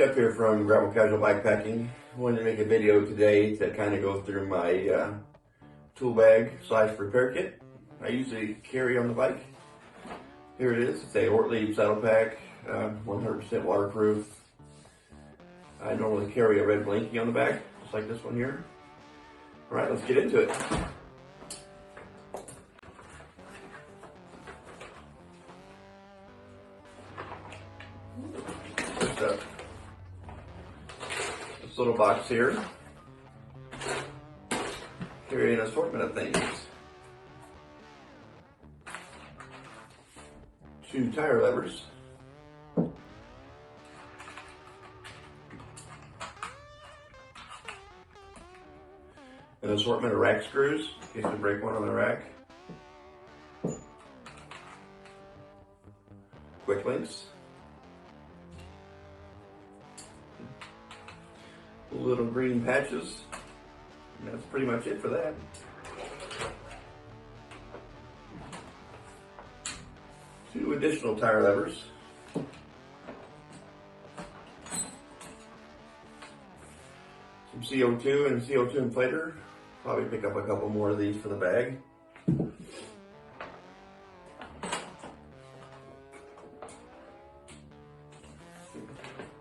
Jeff here from Gravel Casual Bikepacking. I wanted to make a video today to kind of go through my tool bag / repair kit I usually carry on the bike. Here it is. It's a Ortlieb saddle pack, 100% waterproof. I normally carry a red blinky on the back, just like this one here. All right, let's get into it. First up, this little box here, carry an assortment of things. 2 tire levers, an assortment of rack screws in case we break one on the rack, quick links, little green patches, and that's pretty much it for that. Two additional tire levers, some CO2 and CO2 inflator. Probably pick up a couple more of these for the bag.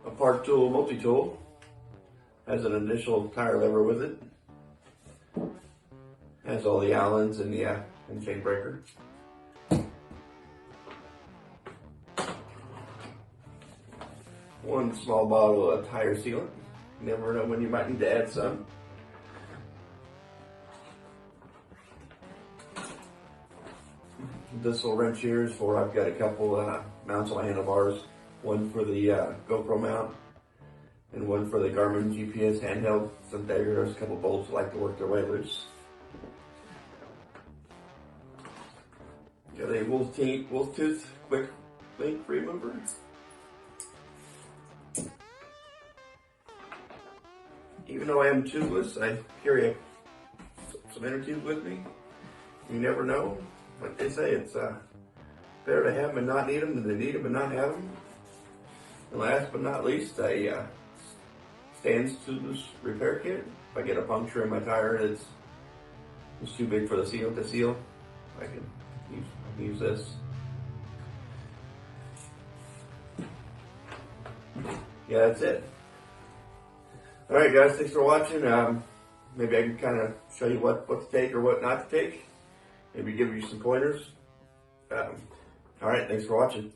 A Park Tool multi-tool has an additional tire lever with it. Has all the Allens and the chain breaker. One small bottle of tire sealant. You never know when you might need to add some. This little wrench here is for, I've got a couple mounts on my handlebars. One for the GoPro mount and one for the Garmin GPS handheld. Some daggers, a couple bolts that like to work their way loose. Got a wolf tooth quick link remover. Even though I am tubeless, I carry some inner tubes with me. You never know. Like they say, it's better to have them and not need them than to need them and not have them. And last but not least, a stands tubeless repair kit. If I get a puncture in my tire and it's too big for the sealant to seal, I can use this. Yeah, that's it. All right, guys, thanks for watching. Maybe I can kind of show you what to take or what not to take. Maybe give you some pointers. All right, thanks for watching.